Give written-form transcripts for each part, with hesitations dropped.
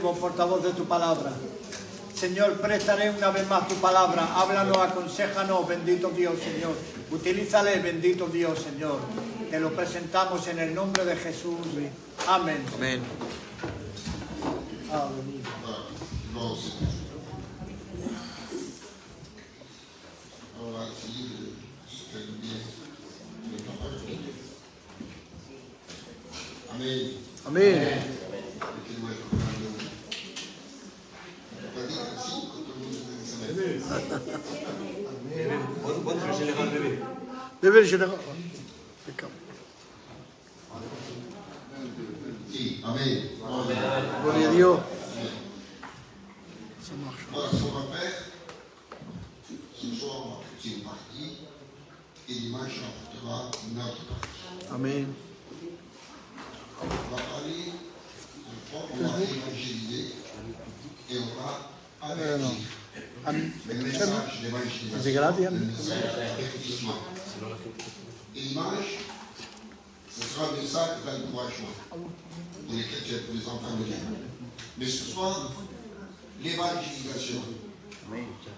Como portavoz de tu palabra. Señor, prestaré una vez más tu palabra. Háblanos, aconséjanos, bendito Dios, Señor. Utilízale, bendito Dios, Señor. Te lo presentamos en el nombre de Jesús. Amén. Amén. Amén. Amén. Bébé général. Si, Amen. Gloria a Dios. Ça marche. Voilà ce qu'on va faire. Ce soir, on va faire une partie. Et dimanche, on apportera une autre partie. Amen. On va parler, on va évangéliser. Et on va avertir. Le message d'évangélisation, le message d'avertissement. Et dimanche, ce sera un message d'encouragement pour les chrétiens, pour les enfants de Dieu. Mais ce soir, l'évangélisation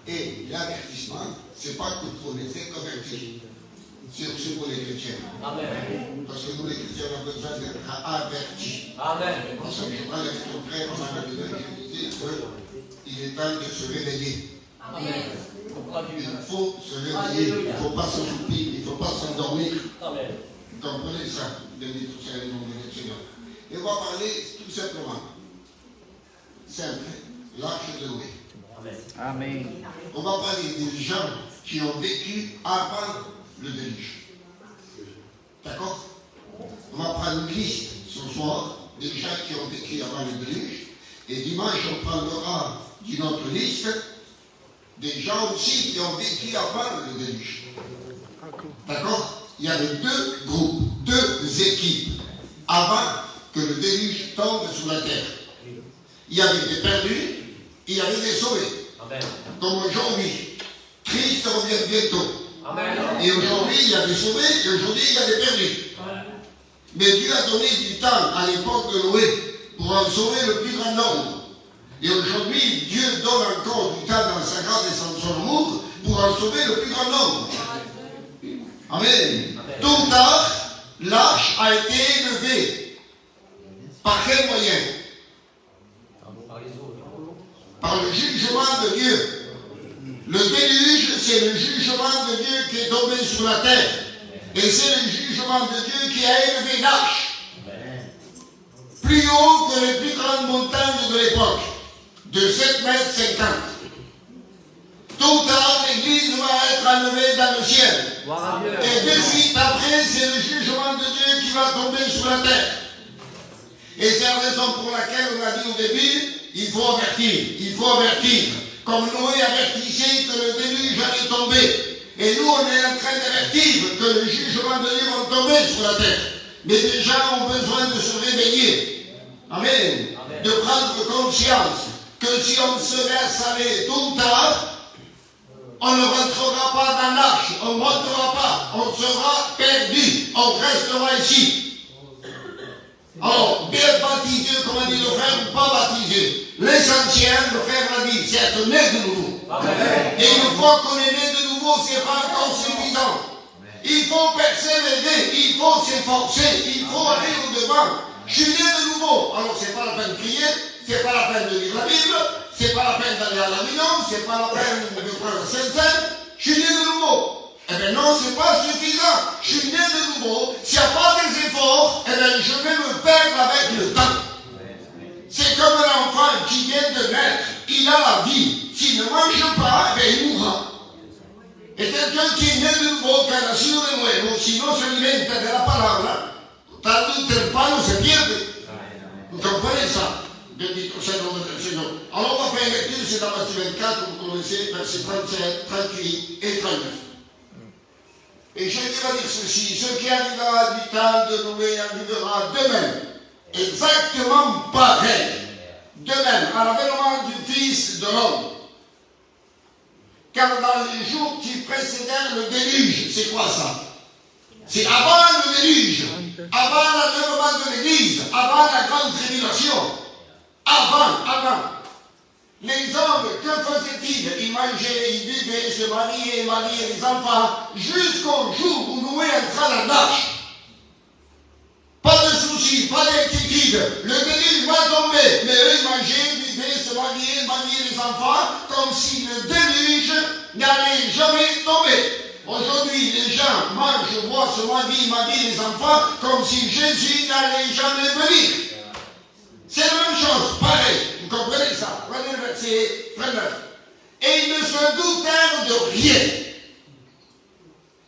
et l'avertissement, ce n'est pas que pour les inconvertis, c'est aussi pour les chrétiens. Amen. Parce que nous, les chrétiens, on a besoin d'être avertis. Amen. Parce que je parle avec ton frère, on a d'évangéliser qu'il est temps de se réveiller. Amen. Il faut se réveiller, il ne faut pas s'assoupir, il ne faut pas s'endormir. Amen. Vous comprenez ça? Béni tout ça, le nom de Seigneur. Et on va parler tout simplement, simple, l'arche de Noé. Amen. On va parler des gens qui ont vécu avant le déluge. D'accord? On va prendre une liste ce soir des gens qui ont vécu avant le déluge. Et dimanche, on prendra d'une autre liste des gens aussi qui ont vécu avant le déluge. D'accord? Il y avait deux groupes, deux équipes avant que le déluge tombe sur la terre. Il y avait des perdus, il y avait des sauvés. Amen. Comme aujourd'hui, Christ revient bientôt. Amen. Et aujourd'hui, il y a des sauvés et aujourd'hui, il y a des perdus. Amen. Mais Dieu a donné du temps à l'époque de Noé pour en sauver le plus grand nombre. Et aujourd'hui, Dieu donne encore du temps dans sa grâce et son amour pour en sauver le plus grand nombre. Amen. Tôt ou tard, l'arche a été élevée. Par quel moyen? Par le jugement de Dieu. Le déluge, c'est le jugement de Dieu qui est tombé sur la terre. Et c'est le jugement de Dieu qui a élevé l'arche. Plus haut que les plus grandes montagnes de l'époque. De 7,50 mètres. Tôt ou tard, l'église va être enlevée dans le ciel. Et de suite après, c'est le jugement de Dieu qui va tomber sur la terre. Et c'est la raison pour laquelle on a dit au début, il faut avertir, il faut avertir. Comme Noé avertissait que le déluge allait tomber. Et nous, on est en train d'avertir que le jugement de Dieu va tomber sur la terre. Mais les gens ont besoin de se réveiller. Amen. Amen. De prendre conscience que si on se laisse aller tôt ou tard, on ne rentrera pas dans l'arche, on ne montera pas, on sera perdu, on restera ici. Alors, bien baptisé, comme a dit le frère, ou pas baptisé. L'essentiel, le frère l'a dit, c'est être né de nouveau. Amen. Et une fois qu'on est né de nouveau, ce n'est pas encore suffisant. Il faut persévérer, il faut s'efforcer, il faut aller au-devant. Je suis né de nouveau. Alors, ce n'est pas la peine de prier, ce n'est pas la peine de lire la Bible, ce n'est pas la peine d'aller à la réunion, ce n'est pas la peine de prendre la Sainte-Seine. Je suis né de nouveau. Eh bien non, ce n'est pas suffisant. Je suis né de nouveau. S'il n'y a pas des efforts, eh bien je vais me perdre avec le temps. C'est comme un enfant qui vient de naître. Il a la vie. S'il ne mange pas, eh bien il mourra. Et quelqu'un qui est né de nouveau, qui a nacido de nuevo, si no se alimenta de la palabra, tarde o temprano se pierde. Vous comprenez ça? Bendito sea el nombre del Señor. Alors on va faire une lecture, c'est dans Matthieu 24, vous connaissez, versets 37, 38 et 39. Et Jésus va dire ceci, ce qui arrivera du temps de Noé arrivera de même, exactement pareil, de même, à l'avènement du Fils de l'homme. Car dans les jours qui précédèrent le déluge, c'est quoi ça? C'est avant le déluge, avant l'enlèvement de l'Église, avant la grande tribulation. Avant. Les hommes, que faisaient-ils? Ils mangeaient, ils buvaient, se mariaient les enfants, jusqu'au jour où Noé entra dans l'arche. Pas de soucis, pas d'inquiétude. Le déluge va tomber. Mais eux, ils mangeaient, buvaient, se mariaient les enfants, comme si le déluge n'allait jamais tomber. Aujourd'hui, les gens mangent, boivent, se marient les enfants, comme si Jésus n'allait jamais venir. C'est la même chose, pareil. Vous comprenez ça? Prenez le verset 39. Et ils ne se doutèrent de rien.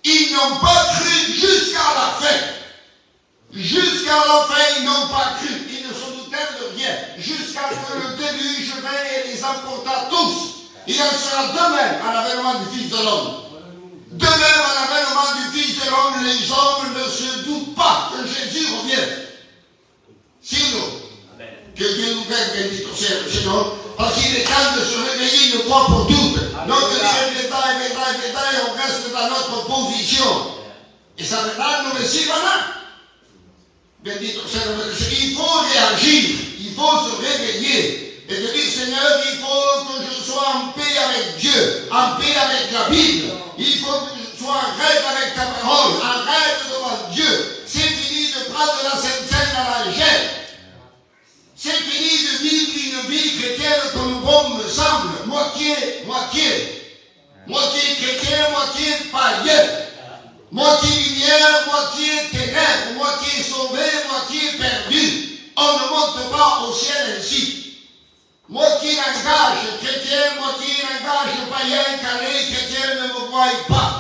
Ils n'ont pas cru jusqu'à la fin. Jusqu'à la fin, ils n'ont pas cru. Ils ne se doutèrent de rien. Jusqu'à ce que le déluge vint et les emporta tous. Il en sera de même à l'avènement du Fils de l'homme. De même à l'avènement du Fils de l'homme, les hommes ne se doutent pas que Jésus revienne. Sinon, que Dieu nous aide, béni au Seigneur, parce qu'il est temps de se réveiller une fois pour toutes. Non de dire détail, on reste dans notre position. Et ça va nous laisser là. Béni au Seigneur, il faut réagir, il faut se réveiller. Et de dire, Seigneur, il faut que je sois en paix avec Dieu, en paix avec la Bible. Il faut que je sois en rêve avec ta parole, en rêve devant Dieu. C'est fini de prendre la Sainte Seine à la légère. C'est fini de vivre une vie chrétienne comme bon me semble, moitié chrétien, moitié païen, moitié lumière, moitié ténèbres, moitié sauvé, moitié perdu. On ne monte pas au ciel ainsi. Moitié langage chrétien, moitié langage païen, car les chrétiens ne me voient pas.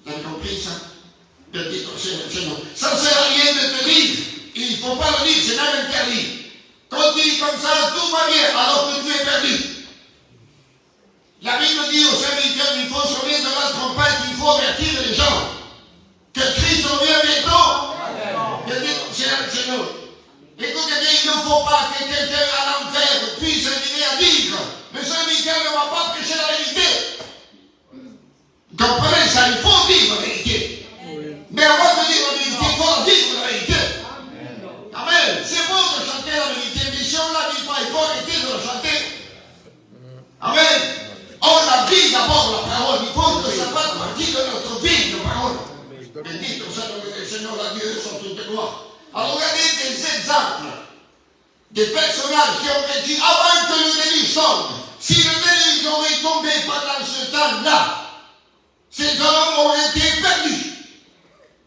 Vous avez compris ça? Ça ne sert à rien de te dire. Il ne faut pas le dire, c'est même interdit. Continue comme ça, tout va bien, alors que tu es perdu. La Bible dit aux serviteurs, il faut sonner de la trompette, il faut avertir les gens que Christ revient bientôt. C'est nous. Écoutez bien, il ne faut pas que quelqu'un à l'enfer puisse arriver à dire, le serviteur ne va pas prêcher la vérité. Vous comprenez ça, il faut dire la vérité. Mais avant de dire la vérité, il faut vivre la vérité. Amen. C'est bon de chanter la vérité, mais si on ne la vit pas, il faut arrêter de la chanter. Amen. On la vit d'abord la parole. Il faut que ça fasse partie de notre vie, la parole. Béni le Seigneur, la Dieu, sont toutes de gloire. Alors regardez des exemples des personnages qui auraient dit avant que le déluge tombe. Si le déluge aurait tombé pendant ce temps-là, ces hommes auraient été perdus.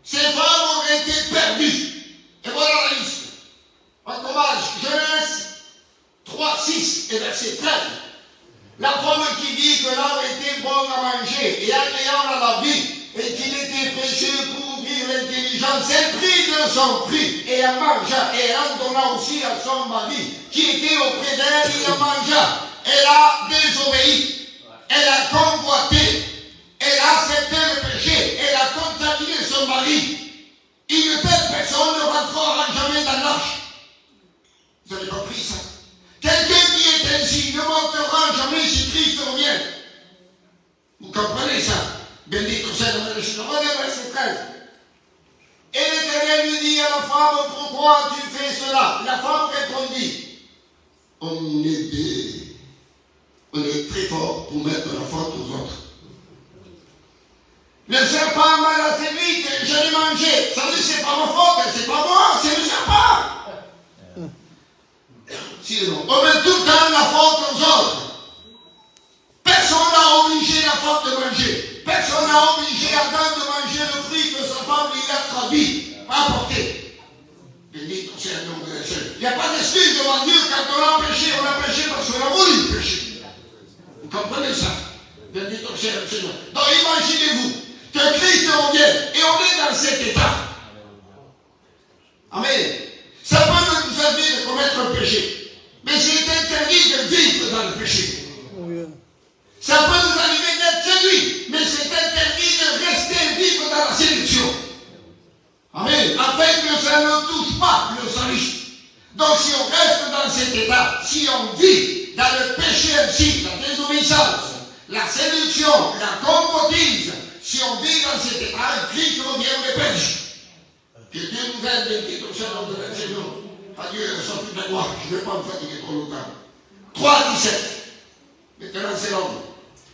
Ces femmes auraient été perdues. Et voilà la liste. On commence Genèse 3, 6 et verset 13. La femme qui dit que l'homme était bon à manger et agréable à la vie et qu'il était précieux pour ouvrir l'intelligence, elle prit de son fruit et en mangea et elle en donna aussi à son mari qui était auprès d'elle, il en mangea. Elle a désobéi, elle a convoité, elle a accepté le péché, elle a contaminé son mari. Une telle personne ne rentrera jamais dans l'arche. Vous avez compris ça? Quelqu'un qui est ainsi ne montera jamais si Christ revient. Vous comprenez ça? Béni au Seigneur. Regardez verset 13. Et l'Éternel lui dit à la femme, pourquoi tu fais cela? La femme répondit, on est très fort pour mettre la faute aux autres. Le serpent m'a séduit, je l'ai mangé. Ça dit, c'est pas ma faute, c'est pas moi, c'est le serpent. Sinon, on met tout le temps la faute aux autres. Personne n'a obligé la femme de manger. Personne n'a obligé Adam de manger le fruit que sa femme lui a traduit, apporté. Béni ton Seigneur de la chaîne. Il n'y a pas d'excuse devant Dieu quand on a péché parce qu'on a voulu pécher. Vous comprenez ça? Béni ton Seigneur. Donc imaginez-vous que Christ revienne et on est dans cet état. Amen. Ça peut nous servir de commettre un péché. Mais c'est interdit de vivre dans le péché. Ça peut nous arriver d'être séduit, mais c'est interdit de rester vivre dans la séduction. Amen. Afin que ça ne touche pas le salut. Donc si on reste dans cet état, si on vit dans le péché ainsi, la désobéissance, la séduction, la convoitise, si on vit dans cet état, Christ revient, on est perdu. Que Dieu nous aide, béni au Seigneur de la Seigneur. Pas Dieu reçoit toute la gloire. Je ne vais pas me fatiguer trop longtemps. 3,17. Maintenant, c'est l'homme.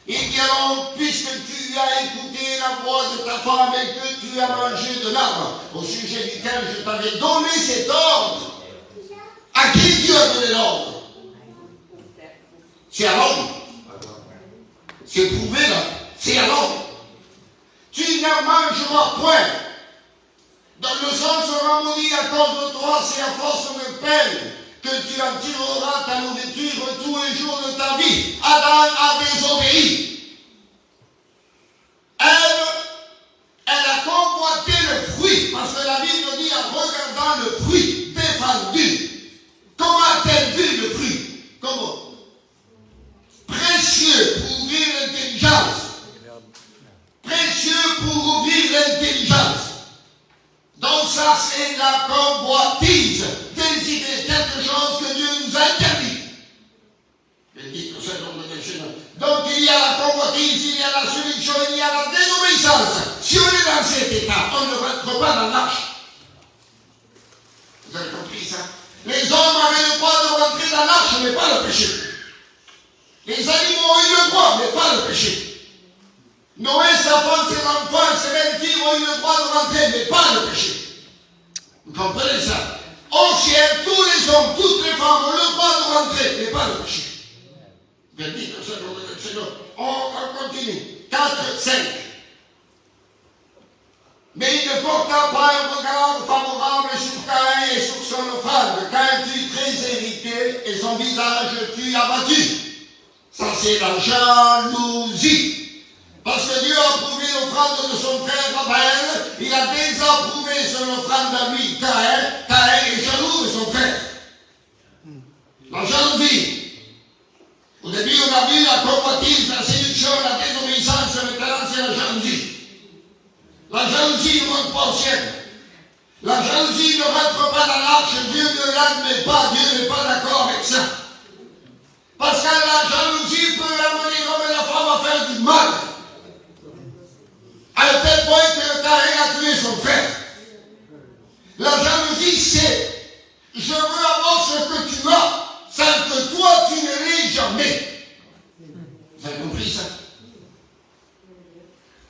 Il dit alors, puisque tu as écouté la voix de ta femme et que tu as mangé de l'arbre, au sujet duquel je t'avais donné cet ordre, à qui Dieu a donné l'ordre? C'est à l'homme. C'est prouvé là. C'est à l'homme. Tu n'en mangeras point. Dans le sang sera maudit à cause de toi, c'est à force de peine que tu en tireras ta nourriture tous les jours de ta vie. Adam a désobéi. Elle a convoité le fruit, parce que la Bible dit en regardant le fruit défendu. Comment a-t-elle vu le fruit? Comment? Précieux pour ouvrir l'intelligence. Précieux pour ouvrir l'intelligence. Donc ça, c'est la convoitise. Désirer quelque chose que Dieu nous a interdit. Donc il y a la convoitise, il y a la séduction, il y a la désobéissance. Si on est dans cet état, on ne rentre pas dans l'arche. Vous avez compris ça? Les hommes avaient le droit de rentrer dans l'arche, mais pas le péché. Les animaux ont eu le droit, mais pas le péché. Noé, sa femme, ses enfants, ses belles-filles ont eu le droit de rentrer, mais pas le péché. Vous comprenez ça? Au ciel, tous les hommes, toutes les femmes ont le droit de rentrer, mais pas le péché. Bendito sea el nombre del Señor. On continue. 4, 5. Mais il ne porta pas un regard favorable sur Caïn et sur son offrande. Caïn fut très irrité et son visage fut abattu. Ça, c'est la jalousie. Parce que Dieu a approuvé l'offrande de son frère Abel, il a désapprouvé son offrande à lui, Caïn. Caïn est jaloux de son frère. La jalousie. Au début, on a vu la convoitise, la séduction, la désobéissance, maintenant c'est la jalousie. La jalousie ne rentre pas au ciel. La jalousie ne rentre pas dans l'arche, Dieu ne l'admet pas, Dieu n'est pas d'accord avec ça. Parce que la jalousie peut amener l'homme et la femme à faire du mal. À tel point que Caïn a tué son frère. La jalousie, c'est je veux avoir ce que tu as, sans que toi tu ne l'aies jamais. Vous avez compris ça?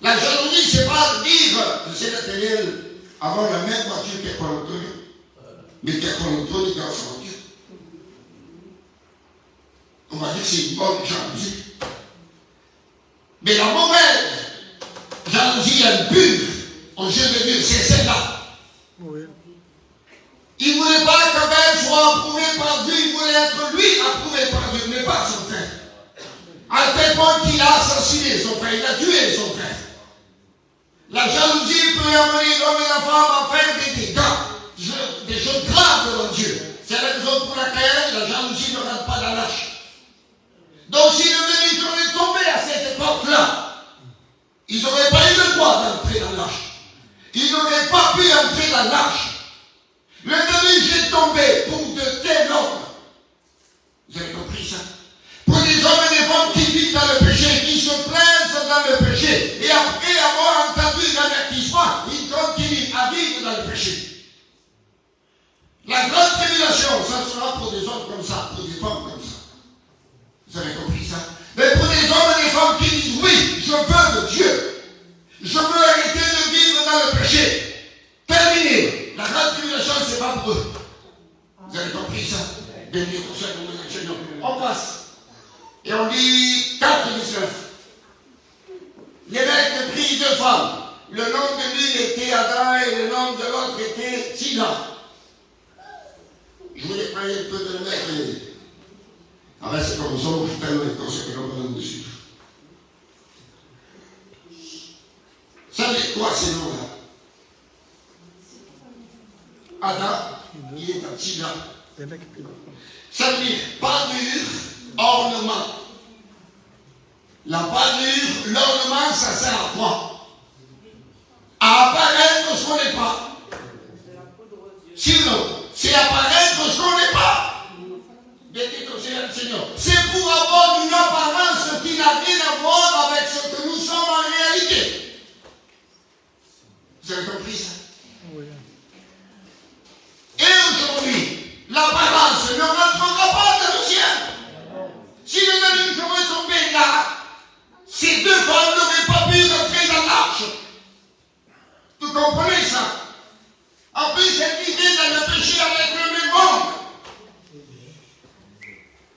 La jalousie, c'est pas dire, je sais l'atelier, avoir la même voiture qui est connectée, mais qui est connectée dans sa voiture. On va dire que c'est une bonne jalousie. Mais la mauvaise jalousie impure, au jeu de Dieu, c'est celle-là. Oui. Il ne voulait pas qu'Abel soit approuvé par Dieu, il voulait être lui approuvé par Dieu, mais pas son frère. À tel point qu'il a assassiné son frère, il a tué son frère. La jalousie peut amener l'homme et la femme à faire des dégâts, des choses graves devant Dieu. C'est la raison pour laquelle la jalousie ne rentre pas dans l'arche. Donc si le Bénédiction est tombé à cette époque-là, ils n'auraient pas eu le droit d'entrer dans l'arche. Ils n'auraient pas pu entrer dans l'arche. Le déluge est tombé pour de tels hommes. Vous avez compris ça? Pour des hommes et des femmes qui vivent dans le péché, qui se plaisent dans le péché, et après avoir entendu l'avertissement, ils continuent à vivre dans le péché. La grande tribulation, ça sera pour des hommes comme ça, pour des femmes comme ça. Vous avez compris ça? Mais pour des hommes et des femmes qui disent oui, je veux de Dieu, je veux arrêter de vivre dans le péché. Terminé. La grande tribulation, c'est pas pour eux. Vous avez compris ça? Béni soit le nom du Seigneur. On passe. Et on lit 4:19. L'évêque prit 2 femmes. Le nom de l'une était Ada et le nom de l'autre était Tina. Je voulais prendre un peu de le mettre. Ah ben c'est comme ça, je suis tellement inconscient que l'on va donner dessus. Ça veut dire quoi ces noms-là? Ada, il est à Tina. Ça veut dire parure, ornement. La parure, l'ornement, ça sert à quoi? À apparaître ce qu'on n'est pas. Sinon, c'est apparaître ce qu'on n'est pas. C'est pour avoir une apparence qui n'a rien à voir avec ce que nous sommes en réalité. Vous avez compris ça? Oui. Et aujourd'hui,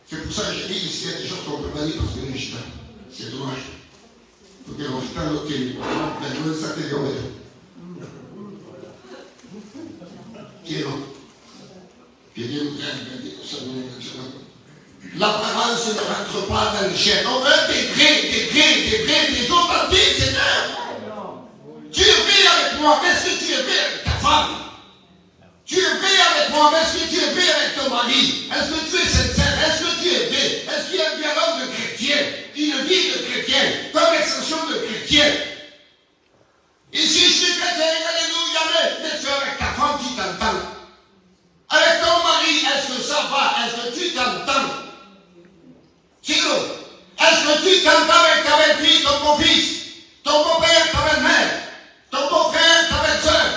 C'est pour ça que j'ai dit ici, il y a des choses qu'on ne peut pas dire parce que nous gitans. C'est dommage. Porque los gitanos tienen vergüenza que yo veo. L'apparence ne rentre pas dans le ciel. On veut des grés, des authentiques, Seigneur. Tu es vrai avec moi, mais est-ce que tu es vrai avec ta femme? Tu es vrai avec moi, mais est-ce que tu es vrai avec ton mari? Est-ce que tu es sincère? Est-ce que tu es vrai? Est-ce qu'il y a un dialogue de chrétien? Une vie de chrétien, comme extension de chrétien? Ici, je suis chrétien, alléluia, mais tu es avec ta femme qui t'entend. Avec ton mari, est-ce que ça va? Est-ce que tu t'entends? Chico, est-ce que tu t'entends avec ta belle-fille, ton beau-fils, ton beau-père, ta belle-mère, ton beau-frère, ta belle-sœur?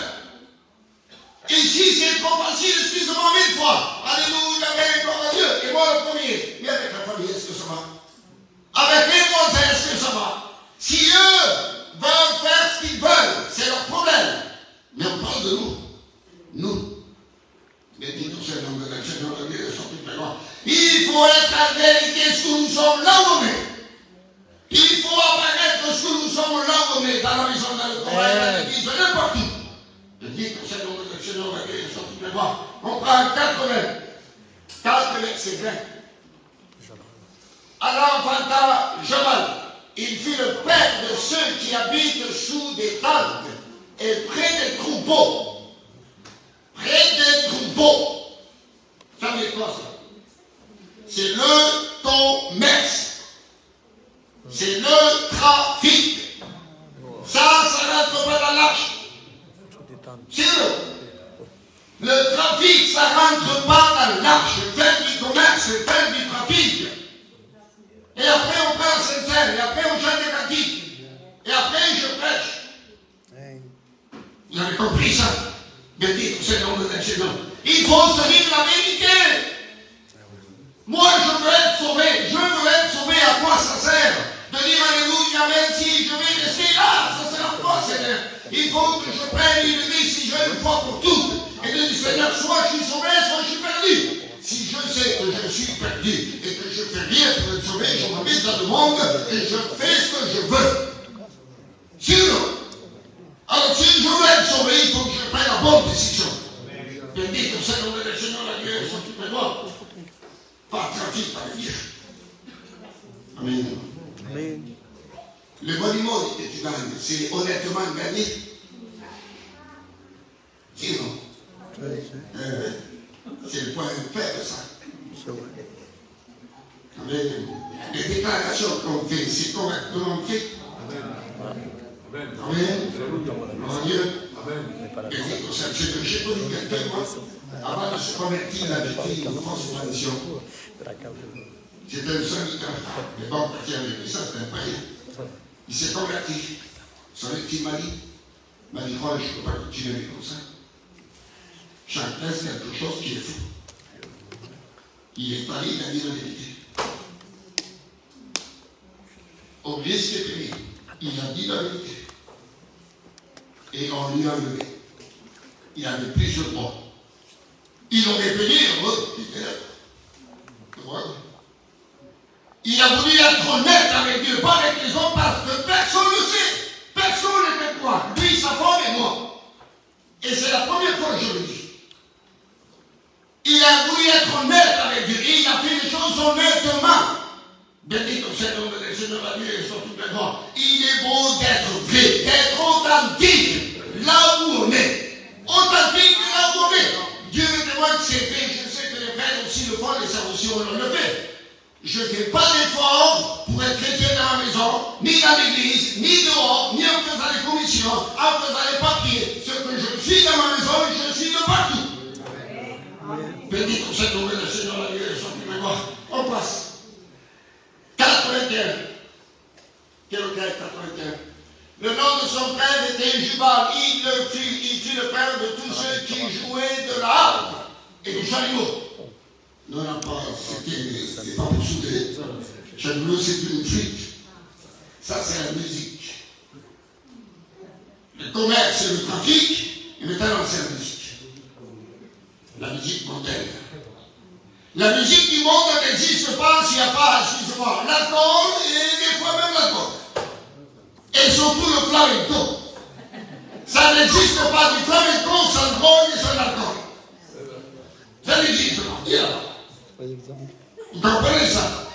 Ici, c'est trop facile, excuse-moi 1000 fois. Alléluia, gloire à Dieu. Et moi le premier. Mais avec la famille, est-ce que ça va? Avec les voisins, est-ce que ça va? Si eux veulent faire ce qu'ils veulent, c'est leur problème. Mais on parle de nous. Nous. Il faut être en vérité ce que nous sommes là où on est. Il faut apparaître ce que nous sommes là où on est. Dans la maison, dans le travail, dans l'église, n'importe où. Je dis que c'est le Seigneur va guérir sur toutes les voies. On prend 4 versets 20. Alors, Fanta Jamal, il fut le père de ceux qui habitent sous des tentes et près des troupeaux. Près des troupeaux. Ça veut dire quoi ça? C'est le commerce. C'est le trafic. Ça rentre pas dans l'arche. C'est le trafic, ça rentre pas dans l'arche. Faire du commerce, faire du trafic. Et après on prend sincère, et après on chante des cantiques. Et après je prêche. Vous avez compris ça? Bien dit, c'est le nom de Seigneur. Il faut se dire la vérité. Moi, je veux être sauvé. Je veux être sauvé. À quoi ça sert de dire Alléluia, même si je vais rester là? Ça sert à quoi, Seigneur? Il faut que je prenne une décision une fois pour toutes. Et de dire, Seigneur, soit je suis sauvé, soit je suis perdu. Si je sais que je suis perdu et que je ne fais rien pour être sauvé, je m'habite dans le monde et je fais ce que je veux. Sinon, alors si je veux être sauvé, il faut que je prenne la bonne décision. Bendito sea el nombre del Señor, la gloria de tu perdón. Pas trafic avec Dieu. Amen. Amen. Le monument que tu gagnes, c'est honnêtement gagné. Sinon, c'est le point faible, ça. Amen. Les déclarations qu'on fait, c'est correctement fait. Amen. Amen. Mon Dieu. Et c'est que j'ai connu quelqu'un, moi, avant de se convertir, il avait pris une fausse tradition. C'était un syndicat. Mais bon, quand il avait fait ça, c'était un païen. Il s'est converti. Son petit m'a dit, oh, je ne peux pas continuer comme ça. Chacun, c'est quelque chose qui est fou. Il est parlé, il a dit la vérité. Au risque de payer, il a dit la vérité. Et on lui a levé. Il avait plusieurs mois. Il aurait payé, il a voulu être honnête avec Dieu, pas avec les autres, parce que personne ne le sait. Personne ne le croit. Lui, sa femme et moi. Et c'est la première fois que je le dis. Il a voulu être honnête avec Dieu. Et il a fait les choses honnêtement. Béni comme c'est le nom de Seigneur à Dieu et sur toutes les voies. Il est beau d'être vrai, d'être authentique là où on est. Authentique là où on est. Dieu me témoigne que c'est vrai. Je sais que les frères aussi le font, les sœurs aussi on le fait. Je ne fais pas d'effort pour être chrétien dans la maison, ni dans l'église, ni dehors, ni en faisant les commissions, en faisant les papiers. Ce que je suis dans ma maison, je suis de partout. Béni comme c'est le nom de Seigneur à Dieu et sur toutes les voies. On passe. 81. Quel auquel 81? Le nom de son père était Jubal. Il fut le père de tous ceux qui jouaient de la harpe et du chalumeau. Non, non, pas, c'était pas pour souder. Chalumeau, c'est une flûte. Ça, c'est la musique. Le commerce, c'est le trafic, et maintenant, c'est la musique. La musique mondaine. La musique du monde n'existe pas s'il n'y a pas, excusez-moi, l'alcool et des fois même l'alcool. Et surtout le flamenco. Ça n'existe pas du flamenco sans drogue et sans alcool. Ça n'existe pas. Vous comprenez ça?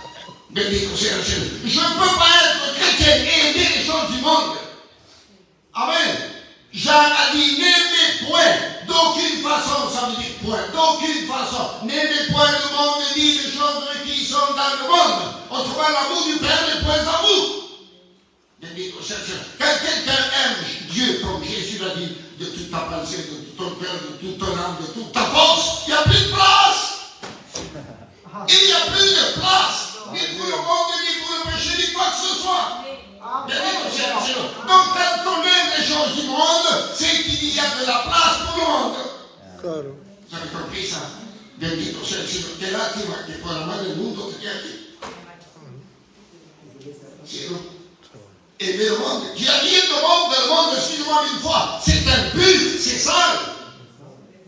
Bénito soit le Seigneur. Je ne peux pas être chrétien et aimer les choses du monde. Amen. Jean a dit, n'aimez point, d'aucune façon, ça veut dire point, d'aucune façon, n'aimez point le monde ni les choses qui sont dans le monde. Autrement, l'amour du Père n'est point à vous. Bénito soit le Seigneur. Quand quelqu'un aime Dieu, comme Jésus l'a dit, de toute ta pensée, de tout ton cœur, de toute ton âme, de toute ta force, il n'y a plus de place. Il n'y a plus de place, ni pour le monde, ni pour le péché, ni quoi que ce soit. Donc quand on aime les choses du monde, c'est qu'il y a de la place pour le monde. Vous avez compris ça? Bendito sia il Signore. Che lástima che può amare il mondo che è qui. C'est non? Et le monde, il n'y a rien de monde dans le monde, excusez-moi une fois, c'est impur, c'est sale.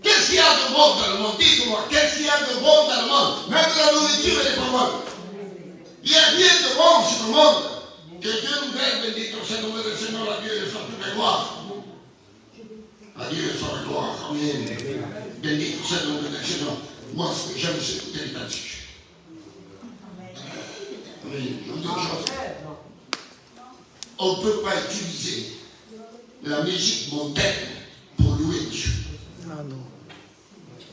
Qu'est-ce qu'il y a de bon dans le monde? Dites-moi, qu'est-ce qu'il y a de bon dans le monde? Même la nourriture, elle est pas bonne. Il n'y a rien de bon sur le monde. Que Dieu nous aide, bendito sia il nome del Signore, a Dieu soit toute la gloire. A Dieu soit la gloire. Amen. Bendito sia il nome del Signore. Moi, ce que j'aime, c'est écouter les cantiques. Amen. Je vous dis une chose. On ne peut pas utiliser la musique mondaine pour louer Dieu.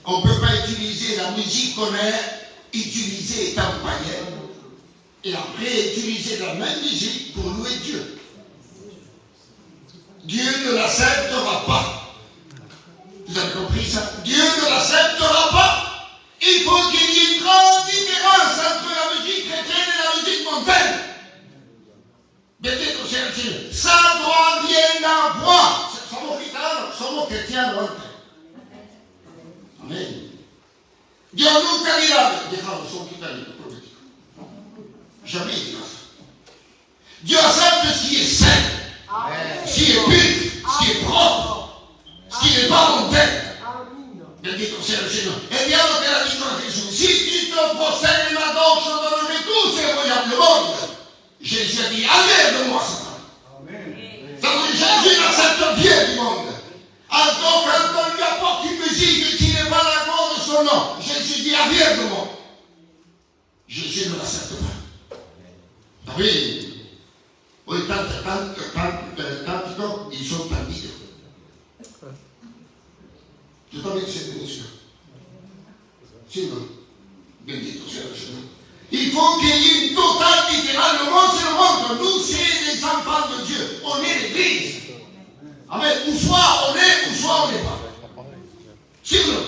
On ne peut pas utiliser la musique qu'on a utilisée étant païenne et après utiliser la même musique pour louer Dieu. Dieu ne l'acceptera pas. Vous avez compris ça? Dieu ne l'acceptera pas. Il faut qu'il y ait une grande différence entre la musique chrétienne et la musique mondaine. Bendito sia il Signore. Ça doit rien avoir. Somos cristianos antes. Amén. Dios nunca dirá, dejado son cristianos proféticos. Jamais il dira ça. Dieu accepte ce qui est saint, ce qui est pur, ce qui est propre, ce qui n'est pas mondain. Bendito sia il Signore. E diavolo te l'ha detto a Gesù, si tu te possèdes ma doccia donnerai tout ce vogliamo le monde. Jésus a dit, allez de moi Satan. Ça veut dire Jésus n'accepte rien du monde. Alors quand on lui apporte une musique qui n'est pas la gloire de son nom, Jésus dit, allez de moi. Jésus ne l'accepte pas. Ah oui. Oui, tanto, ils sont perdidos. Tu también sientes eso. Sí, no. Bendito sea el Señor. Il faut qu'il y ait une totale différence. Le monde, c'est le monde. Nous, c'est les enfants de Dieu. On est l'église. Amen. Ou soit on est, ou soit on n'est pas. C'est vrai.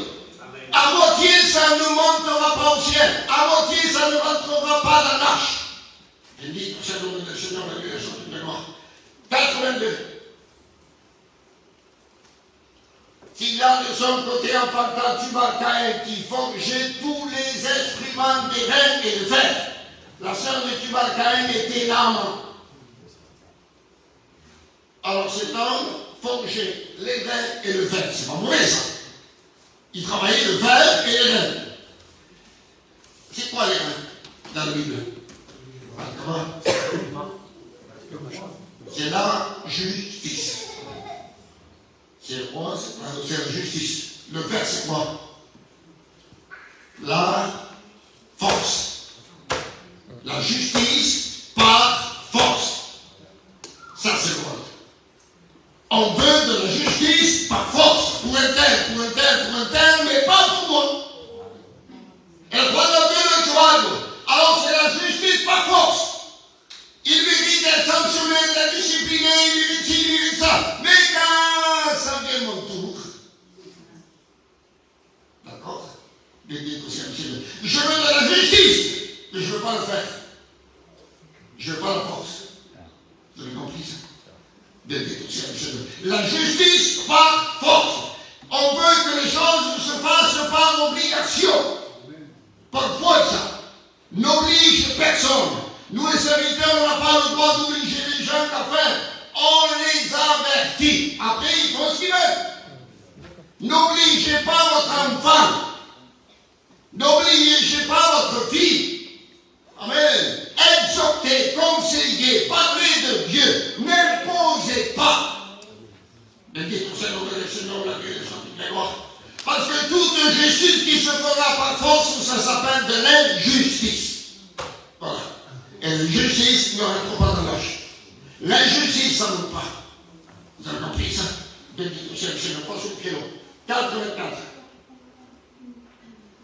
À moitié, ça ne montera pas au ciel. À moitié, ça ne rentrera pas dans l'arche. Bendito sea le nom du Seigneur, la Dieu est sur toute la gloire. 82. S'il y a de son côté un fantasme Tubal-Caïn qui forgeait tous les instruments des reins et de fer, la sœur de Tubal-Caïn était l'âme. Alors cet homme forgeait les reins et le fer. C'est pas mauvais ça. Il travaillait le fer et les reins. C'est quoi les reins dans la Bible? C'est la justice. C'est quoi? C'est la justice. Le fer, c'est quoi? La force. La justice par force. Ça, c'est quoi? On veut de la justice par force. Pour un tel, mais pas pour moi. Et cuando tiene el caballo, alors c'est la justice par force. Il mérite d'être sanctionné, d'être discipliné, il mérite ça. Mais quand ça vient mon tour, d'accord? Je veux de la justice, mais je ne veux pas le faire. Je ne veux pas la force. Vous avez compris ça? La justice par force. On veut que les choses se fassent par obligation. Par force. N'oblige personne. Nous, les serviteurs, on n'a pas le droit d'obliger les gens à faire. On les avertit. Après, ils font ce qu'ils veulent. N'obligez pas votre enfant. N'oubliez pas votre vie. Amen. Exhortez, conseillez, parlez de Dieu. N'imposez pas. Bendito soit le nom du Seigneur, la Dieu de toute gloire. Parce que toute justice qui se fera par force, ça s'appelle de l'injustice. Voilà. Et l'injustice ne rentre pas dans l'âge. L'injustice, ça ne veut pas. Vous avez compris ça? Bendito soit le Seigneur, pas sur le kilo. 84.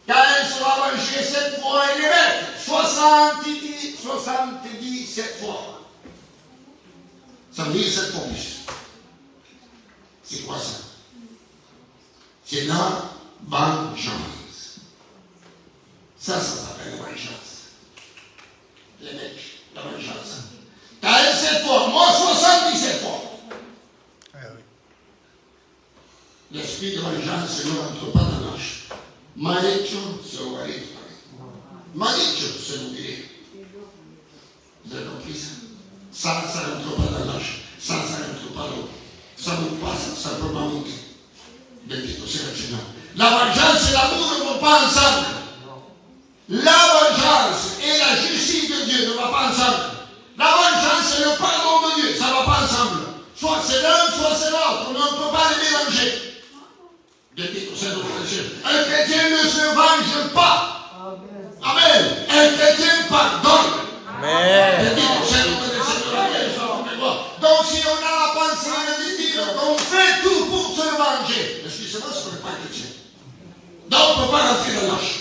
Car elle sera vengée 7 fois et les maîtres. 77 fois. Ça veut dire 7 fois plus. C'est quoi ça? C'est la vengeance. Ça s'appelle la vengeance. Les mecs, la vengeance. Car elle 7 fois, moi 77 fois. L'esprit de vengeance ne rentre pas dans l'âge. Malécho se voit les Malécho se nous dit. Vous avez compris ça? Ça ne rentre pas dans l'âge. Ça ne rentre pas l'eau. Ça nous passe, ça ne peut pas monter. Bendito soit le Seigneur. La vengeance et l'amour ne vont pas ensemble. La vengeance et la justice de Dieu ne vont pas ensemble. La vengeance et le pardon de Dieu, ça ne va pas ensemble. Soit c'est l'un, soit c'est l'autre. On ne peut pas les mélanger. Bendito soit le Seigneur. Un chrétien ne se venge pas. Amen. Un chrétien pardonne. Amen. Bendito soit le Seigneur. Donc si on a la pensée de dire qu'on fait tout pour se venger, excusez-moi, ce n'est pas chrétien. Donc on ne peut pas rentrer dans l'âge.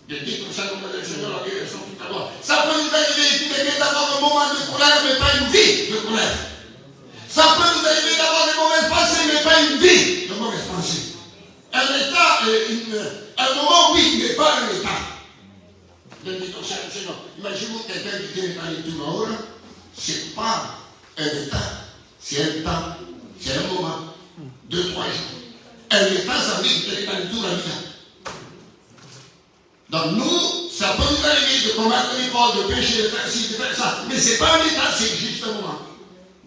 Bendito soit le Seigneur, la guérison tout à l'heure. Ça peut nous arriver d'avoir un moment de colère, mais pas une vie de colère. Ça peut nous arriver d'avoir des mauvaises pensées, mais pas une vie de mauvaises pensées. Un état, un moment, oui, mais pas un état. Bendito soit le Seigneur. Imaginez-vous quelqu'un qui tient dans les tours, c'est pas un état, c'est un temps, c'est un moment, 2-3 jours. Un état, ça veut dire qu'il est dans le tour à l'île. Donc nous, ça peut nous arriver de commettre les fautes, de pécher, de faire ci, de faire ça, mais ce n'est pas un état, c'est juste un moment.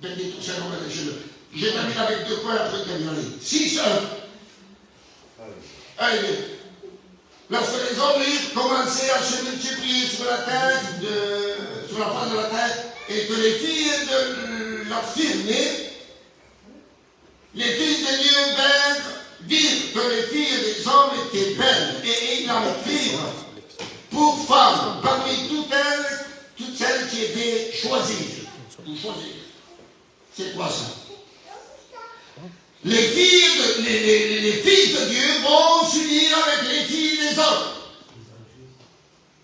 Bendito soit le nom de Dieu. J'ai terminé avec 2 points après terminer. 6-1. Allez, lorsque les hommes commençaient à se multiplier sur la terre, sur la face de la terre, et que les filles de leur fille, les filles de Dieu virent que les filles des hommes étaient belles et ayant pris pour femmes parmi toutes celles qui étaient choisies. Pour choisir. C'est quoi ça? Les filles de Dieu vont s'unir avec les filles des hommes.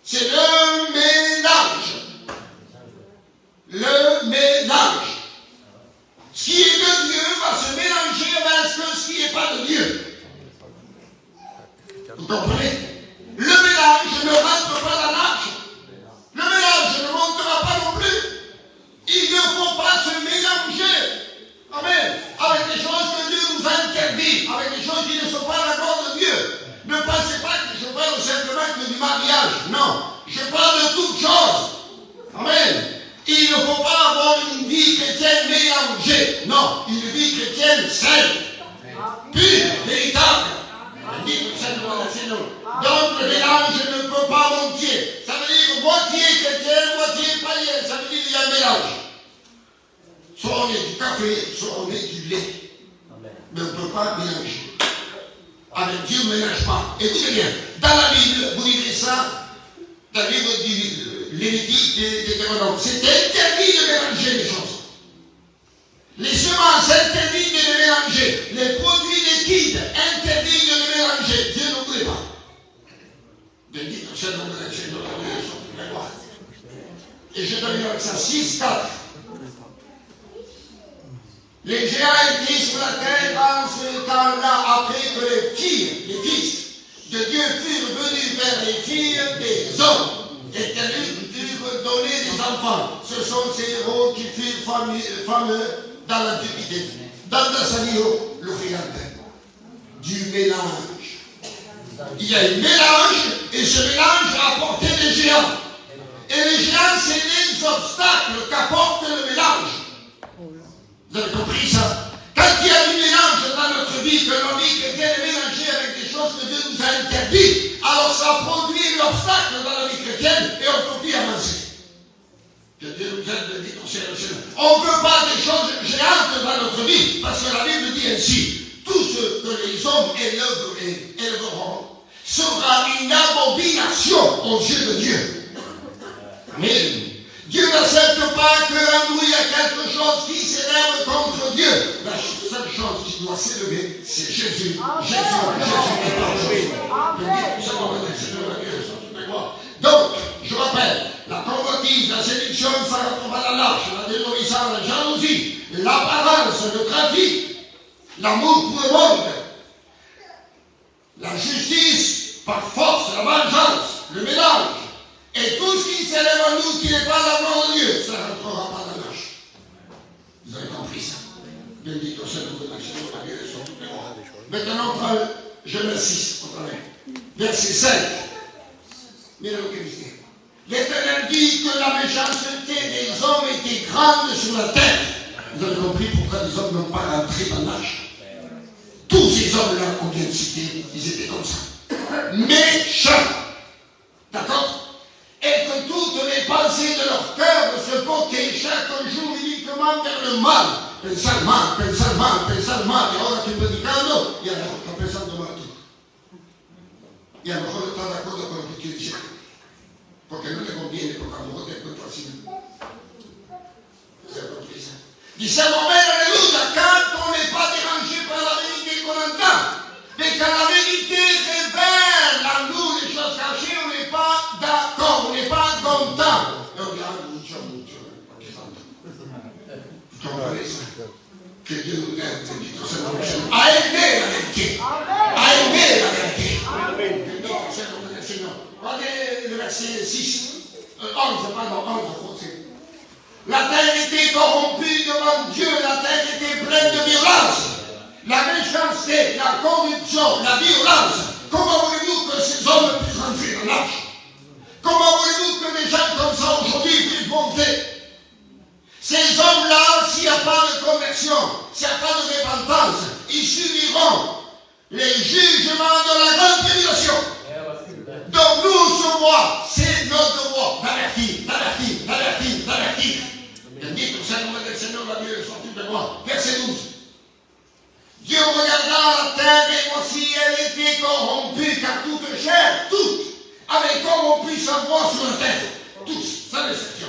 C'est le mélange. Le mélange. Ce qui est de Dieu va se mélanger avec ce qui n'est pas de Dieu. Vous comprenez? Le mélange ne rentre pas dans l'arche. Le mélange ne montera pas non plus. Il ne faut pas se mélanger. Amen. Avec les choses que Dieu nous a interdites, avec les choses qui ne sont pas la gloire de Dieu. Ne pensez pas que je parle simplement que du mariage. Non. Je parle de toutes choses. Amen. Il ne faut pas avoir une vie chrétienne mélangée. Non, une vie chrétienne saine, pure, véritable. Donc le mélange ne peut pas monter. Ça veut dire moitié chrétien, moitié païen. Ça veut dire qu'il y a un mélange. Soit on est du café, soit on est du lait. Mais on ne peut pas mélanger. Avec Dieu, on ne mélange pas. Écoutez bien, dans la Bible, vous lisez ça, dans le livre du Lévitique, Deutéronome, c'est interdit de mélanger les choses. Les semences, interdit de les mélanger. Les produits liquides, interdit de les mélanger. Dieu ne voulait pas. Bendito soit le nom de la gloire. Et je termine avec ça, 6-4. Les géants étaient sur la terre en ce temps-là, après que les fils de Dieu furent venus vers les filles des hommes, et qu'elles durent donner des enfants. Ce sont ces héros qui furent fameux dans l'Antiquité. Dans le Sanio, le du mélange. Il y a un mélange, et ce mélange a apporté des géants. Et les géants, c'est les obstacles qu'apporte le mélange. Vous avez compris ça? Quand il y a du mélange dans notre vie, que nos vies chrétiennes est mélangée avec des choses que Dieu nous a interdites, alors ça produit obstacle dans la vie chrétienne et on peut plus avancer. Que Dieu nous aide, bendito soit le Seigneur. On ne veut pas des choses géantes dans notre vie, parce que la Bible dit ainsi, tout ce que les hommes élèveront sera une abomination aux yeux de Dieu. Amen. Dieu n'accepte pas que là où il y a quelque chose qui s'élève contre Dieu. La seule chose qui doit s'élever, c'est Jésus. Jésus est pas Donc, je rappelle, la convoitise, la séduction, ça retrouve à la lâche, la désobéissance, la jalousie, l'apparence, le trafic, l'amour pour le monde, la justice par force, la vengeance, le mélange, et tout ce qui s'élève à nous qui n'est pas la gloire de Dieu, ça ne rentrera pas dans la lâche. Vous avez compris ça? Bendito soit le nom de Seigneur, la guerre sur toutes les rois. Maintenant, Genèse 6, au travers. Verset 5. L'Éternel dit que la méchanceté des hommes était grande sur la terre. Vous avez compris pourquoi les hommes n'ont pas rentré dans l'âge. Tous ces hommes-là qu'on vient de citer, ils étaient comme ça. Méchants. D'accord? Et que toutes les pensées de leur cœur se portaient chaque jour uniquement vers le mal. Pensar mal, pensar mal, pensar mal. Et ahora estoy predicando y a lo mejor está pensando mal tú. Y a lo mejor está de acuerdo con lo que estoy diciendo. Porque no te conviene, porque a lo mejor te encuentras así. Diciamo bene, alléluia, quand on n'est pas dérangé par la vérité qu'on entend, mais quand la vérité révèle à nous les choses cachées, on n'est pas d'accord, on n'est pas content. Et on dit, ah, mucho, vous comprenez ça? Que Dieu nous aide, à aimer la vérité. À aimer la vérité. Regardez le verset 6, 11, français. La terre était corrompue devant Dieu, la terre était pleine de violence. La méchanceté, la corruption, la violence. Comment voulez-vous que ces hommes puissent rentrer dans l'arche? Comment voulez-vous que des gens comme ça aujourd'hui puissent monter? Ces hommes-là, s'il n'y a pas de conversion, s'il n'y a pas de repentance, ils subiront les jugements de la grande tribulation. Donc nous, ce mois, c'est notre devoir d'avertir. Bendito sea el nombre del Señor, la Bible sur toutes les voies. Verset 12. Dieu regarda la terre et voici elle était corrompue, car toute chair, toute, avait corrompu sa voix sur la terre. Tous, sans exception.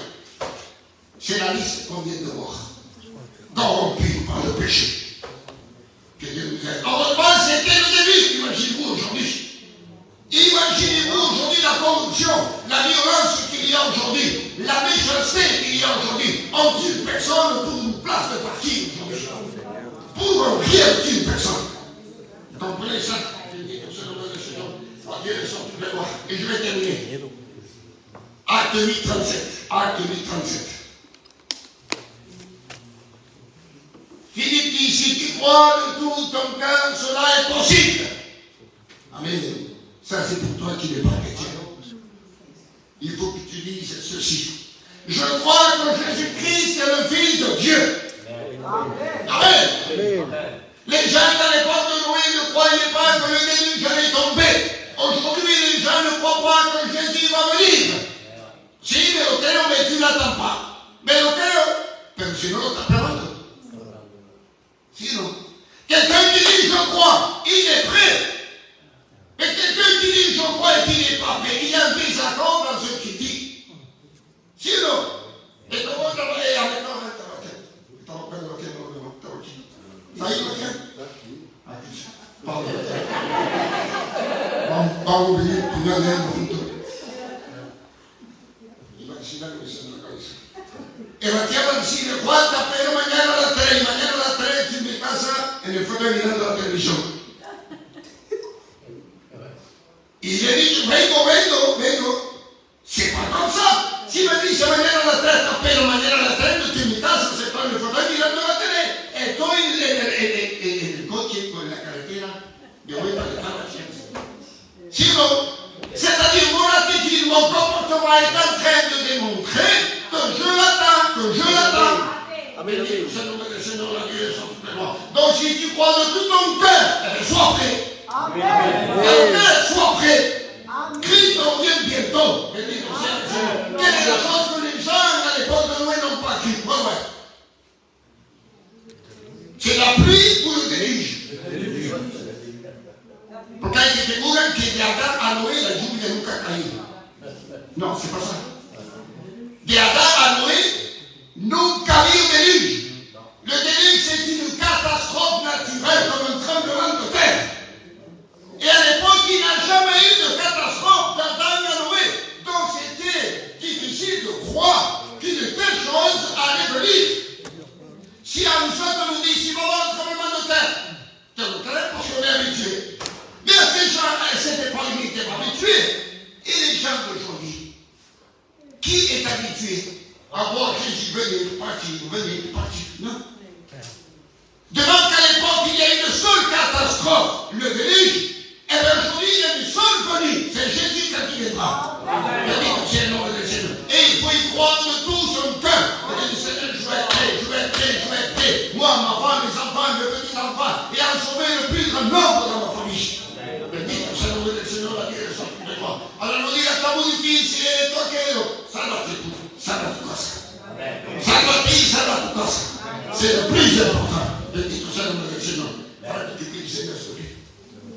C'est la liste qu'on vient de voir. Corrompue par le péché. Que Dieu nous aide. Heureusement, c'était le début. Imaginez-vous aujourd'hui. Imaginez-vous aujourd'hui la corruption, la violence qu'il y a aujourd'hui, la méchanceté qu'il y a aujourd'hui. On tue une personne pour une place de parking aujourd'hui. Pour rien tue une personne. Vous comprenez ça? Et je vais terminer. Acte 8, 37. Acte 8, 37. Philippe dit, si tu crois de tout ton cœur, cela est possible. Amen. Ça, c'est pour toi qui n'es pas chrétien. Il faut que tu dises ceci. Je crois que Jésus-Christ est le Fils de Dieu. Amen. Les gens à l'époque de Noé ne croyaient pas que le déluge allait tomber. Aujourd'hui, les gens ne croient pas que Jésus va venir. Si, mais lo creo, mais tu n'attends pas. Mais lo creo, pero si no lo estás esperando. Sinon, quelqu'un qui dit je crois, il est prêt. Mais quelqu'un qui dit je crois et qui n'est pas prêt, il y a un désaccord dans ce qu'il dit. Sinon, et comment travailler avec un Vamos venir primero juntos. Imagínate eso en la cabeza. Eva decide cuánta, pero mañana a las 3, mañana a las 3 en mi casa, en el fondo mirando la televisión. Y le digo, vengo. C'est pas comme ça. Si me dice mañana a las 3, pero mañana a las 3 no estoy en mi casa, se está en el fondo mirando la tele. Estoy en el coche, con la carretera, de vuelta de cada chance. Sinon, c'est-à-dire mon attitude, mon comportement est en train de démontrer que je l'attends. Amen. Donc si tu crois de tout ton cœur, sois prêt. Amen. Sois prêt. Crie ton Dieu bien. la chose que les gens à l'époque de Noé n'ont pas cru. Ouais. C'est la pluie ou le déluge. Porque hay que aseguran que de Adán a Noé la lluvia nunca ha caído. No, c'est pas ça. De Adán a Noé nunca ha habido déluge. Le déluge, c'est une catastrophe naturelle comme un tremblement de terre. Et à l'époque, il n'a jamais eu de catastrophe d'Adam à Noé. Donc c'était difficile de croire qu'une telle chose allait venir. Si à nous autres nous dit, si va y avoir un tremblement de terre, c'est le terrain parce qu'on est habitué. Mais ces gens à cette époque n'étaient pas habitués. Et les gens d'aujourd'hui, qui est habitué à voir Jésus venir, partir? Non. Devant qu'à l'époque il y a une seule catastrophe, le déluge, et bien aujourd'hui il y a une seule venue, c'est Jésus quand il viendra. Et il faut y croire de tout son cœur. Il dit, Seigneur, je vais être prêt. Moi, ma femme, mes enfants, mes petits-enfants, et en sauver le plus grand nombre dans ma famille. Bendito sea el nombre del Señor, la tierra está de gloria. Ahora no digas, está muy difícil esto, aquello. Sálvate tú, salva tu casa. Sálvate y salva tu casa. C'est le plus important. Bendito sea el nombre del Señor. Para que te Seigneur soit.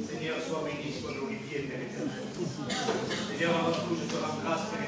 Seigneur, sois béni, sois glorifié, Père éternel. Seigneur, avant tout, je te rends grâce, Père